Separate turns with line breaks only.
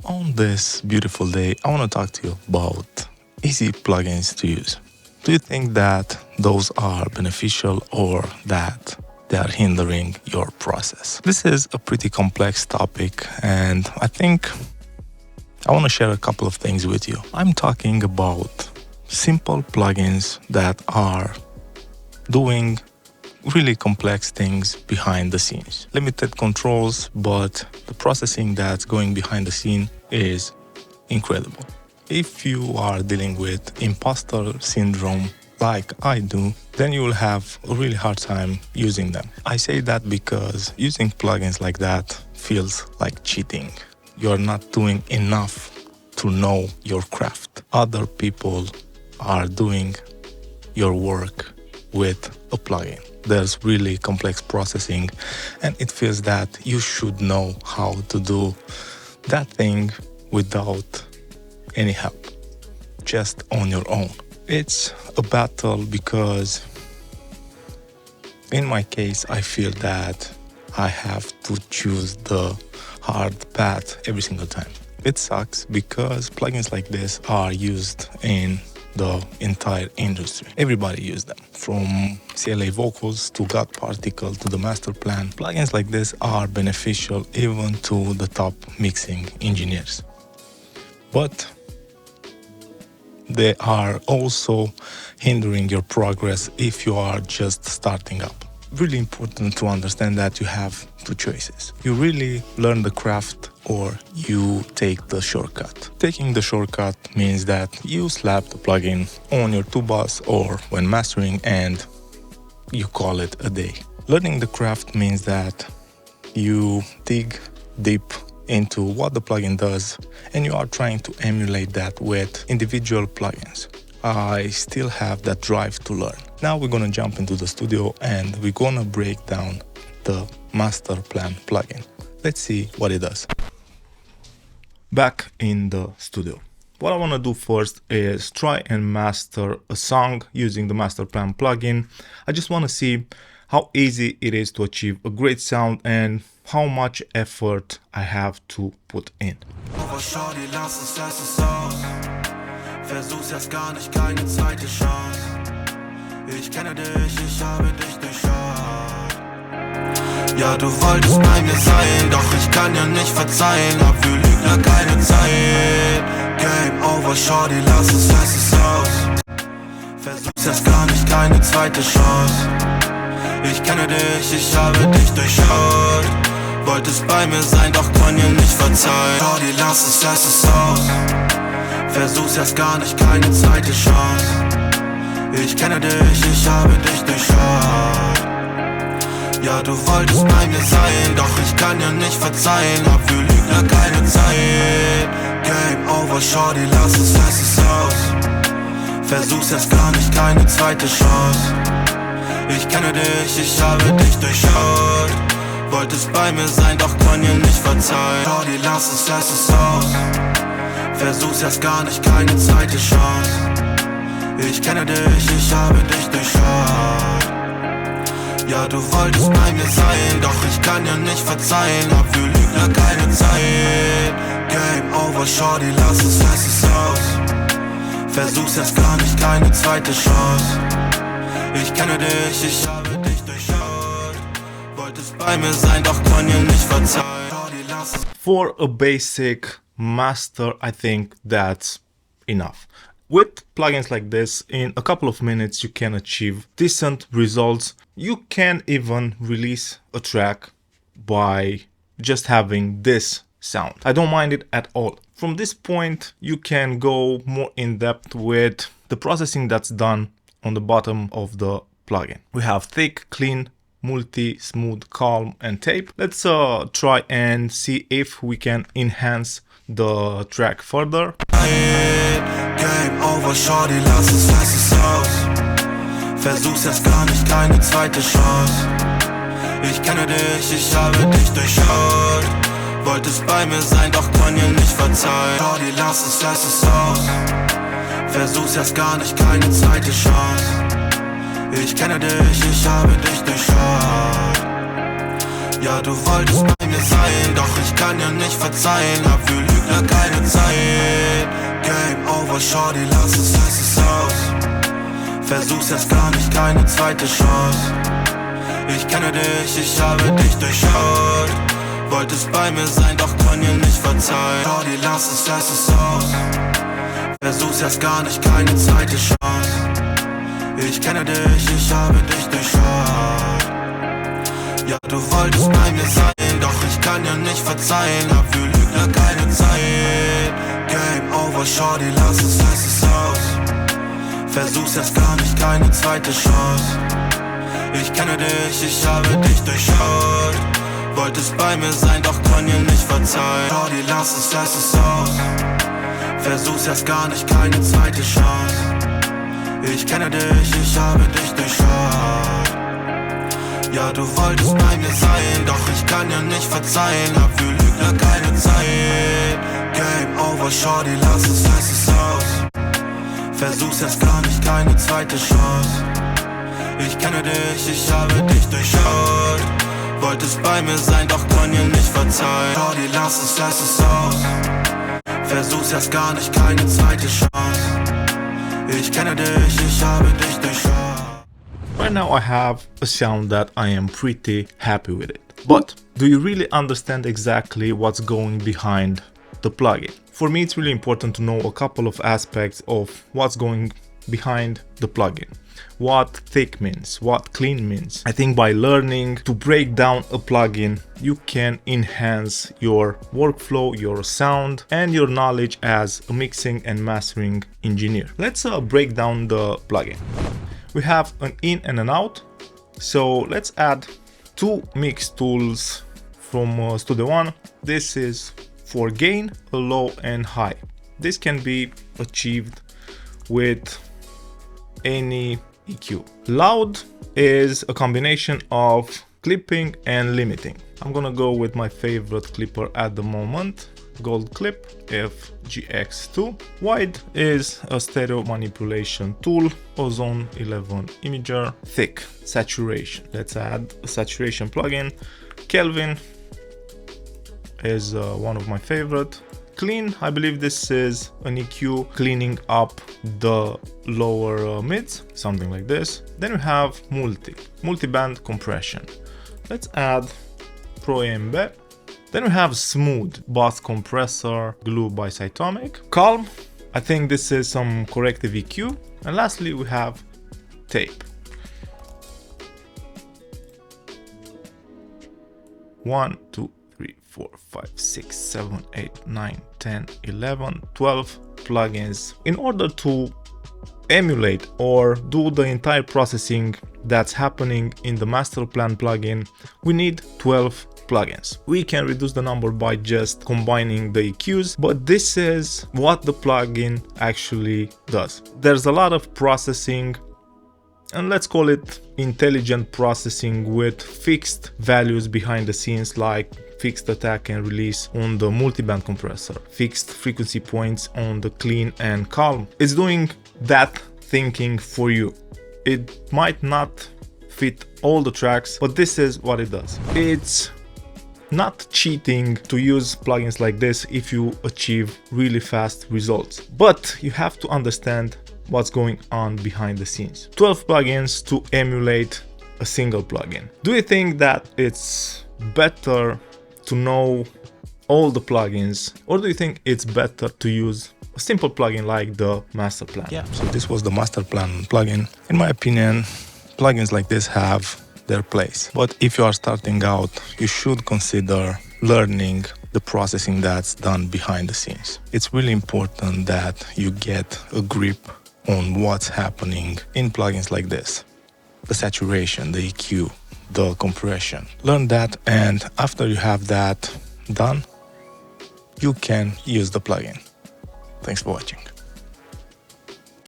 On this beautiful day, I want to talk to you about easy plugins to use. Do you think that those are beneficial or that they are hindering your process? This is a pretty complex topic, and I think I want to share a couple of things with you. I'm talking about simple plugins that are doing really complex things behind the scenes. Limited controls, but the processing that's going behind the scene is incredible. If you are dealing with imposter syndrome like I do, then you will have a really hard time using them. I say that because using plugins like that feels like cheating. You're not doing enough to know your craft. Other people are doing your work with a plugin. There's really complex processing, and it feels that you should know how to do that thing without any help, just on your own. It's a battle because in my case, I feel that I have to choose the hard path every single time. It sucks because plugins like this are used in the entire industry. Everybody uses them, from CLA vocals to gut particle to the master plan. Plugins like this are beneficial even to the top mixing engineers. But they are also hindering your progress if you are just starting up. Really important to understand that you have two choices. You really learn the craft or you take the shortcut. Taking the shortcut means that you slap the plugin on your tubas or when mastering and you call it a day. Learning the craft means that you dig deep into what the plugin does and you are trying to emulate that with individual plugins. I still have that drive to learn. Now we're gonna jump into the studio and we're gonna break down the master plan plugin. Let's see what it does. Back in the studio. What I wanna do first is try and master a song using the master plan plugin. I just wanna see how easy it is to achieve a great sound and how much effort I have to put in.
Versuch's erst gar nicht, keine zweite Chance. Ich kenne dich, ich habe dich durchschaut. Ja, du wolltest bei mir sein, doch ich kann dir nicht verzeihen. Hab für Lügner keine Zeit. Game over, Shorty, lass es aus. Versuch's erst gar nicht, keine zweite Chance. Ich kenne dich, ich habe dich durchschaut. Wolltest bei mir sein, doch kann dir nicht verzeihen. Shorty, lass es aus. Versuch's erst gar nicht, keine zweite Chance. Ich kenne dich, ich habe dich durchschaut. Ja, du wolltest bei mir sein, doch ich kann dir nicht verzeihen. Hab für Lügner keine Zeit. Game over, Shorty, lass es aus. Versuch's erst gar nicht, keine zweite Chance. Ich kenne dich, ich habe dich durchschaut. Wolltest bei mir sein, doch kann dir nicht verzeihen. Shorty, lass es aus. Versuch's erst gar nicht, keine zweite Chance. Ich kenne dich, ich habe dich durchschaut. Ja, du wolltest bei mir sein, doch ich kann dir nicht verzeihen. Hab für Lügner keine Zeit. Game over, Shorty, lass es aus. Versuch's erst gar nicht, keine zweite Chance. Ich kenne dich, ich habe dich durchschaut. Wolltest bei mir sein, doch kann dir nicht verzeihen. Shorty, lass es.
For a basic master, I think that's enough. With plugins like this, in a couple of minutes you can achieve decent results. You can even release a track by just having this sound. I don't mind it at all. From this point you can go more in depth with the processing that's done on the bottom of the plugin. We have thick, clean, multi, smooth, calm and tape. Let's try and see if we can enhance the track further.
Game over, Shorty, lass es aus. Versuch's erst gar nicht, keine zweite Chance. Ich kenne dich, ich habe dich durchschaut. Wolltest bei mir sein, doch kann dir nicht verzeihen. Shorty, lass es aus. Versuch's erst gar nicht, keine zweite Chance. Ich kenne dich, ich habe dich durchschaut. Ja, du wolltest bei mir sein, doch ich kann dir nicht verzeihen. Hab für Lügner keine Zeit. Game over, shorty, lass es aus. Versuch's jetzt gar nicht, keine zweite Chance. Ich kenne dich, ich habe dich durchschaut. Wolltest bei mir sein, doch kann dir nicht verzeihen. Shorty, lass es aus. Versuch's jetzt gar nicht, keine zweite Chance. Ich kenne dich, ich habe dich durchschaut. Ja, du wolltest bei mir sein, doch ich kann dir nicht verzeihen. Hab für Lügner keine Zeit. Game over, shorty, lass es aus. Versuch's jetzt gar nicht, keine zweite Chance. Ich kenne dich, ich habe dich durchschaut. Wolltest bei mir sein, doch kann dir nicht verzeihen. Shorty, lass es aus. Versuch's jetzt gar nicht, keine zweite Chance. Ich kenne dich, ich habe dich durchschaut. Ja, du wolltest bei mir sein, doch ich kann dir nicht verzeihen. Hab für Lügner keine Zeit. Game over, shorty, lass es aus. Versuch's jetzt gar nicht, keine zweite Chance. Ich kenne dich, ich habe dich durchschaut. Wolltest bei mir sein, doch kann dir nicht verzeihen. Shorty, lass es aus. Versuch's jetzt gar nicht, keine zweite Chance. Ich kenne dich, ich habe dich durchschaut.
Right now I have a sound that I am pretty happy with it. But do you really understand exactly what's going behind the plugin? For me, it's really important to know a couple of aspects of what's going behind the plugin. What thick means, what clean means. I think by learning to break down a plugin, you can enhance your workflow, your sound, and your knowledge as a mixing and mastering engineer. Let's break down the plugin. We have an in and an out. So let's add two mix tools from Studio One. This is for gain, a low and high. This can be achieved with any EQ. Loud is a combination of clipping and limiting. I'm gonna go with my favorite clipper at the moment, Gold Clip FGX2. Wide is a stereo manipulation tool, Ozone 11 imager. Thick, saturation. Let's add a saturation plugin. Kelvin is one of my favorite. Clean, I believe this is an EQ cleaning up the lower mids, something like this. Then we have multi-band compression. Let's add Pro AMB. Then we have smooth, bass compressor, glue by Cytomic. Calm, I think this is some corrective EQ. And lastly we have tape. 1, 2, 3, 4, 5, 6, 7, 8, 9, 10, 11, 12 plugins. In order to emulate or do the entire processing that's happening in the master plan plugin, we need 12 plugins. We can reduce the number by just combining the EQs, but this is what the plugin actually does. There's a lot of processing, and let's call it intelligent processing with fixed values behind the scenes, like fixed attack and release on the multiband compressor, fixed frequency points on the clean and calm. It's doing that thinking for you. It might not fit all the tracks, but this is what it does. It's not cheating to use plugins like this if you achieve really fast results, but you have to understand what's going on behind the scenes. 12 plugins to emulate a single plugin. Do you think that it's better to know all the plugins, or do you think it's better to use a simple plugin like the master plan? Yeah, so this was the master plan plugin. In my opinion, plugins like this have their place. But if you are starting out, you should consider learning the processing that's done behind the scenes. It's really important that you get a grip on what's happening in plugins like this. The saturation, the EQ, the compression. Learn that, and after you have that done, you can use the plugin. Thanks for watching.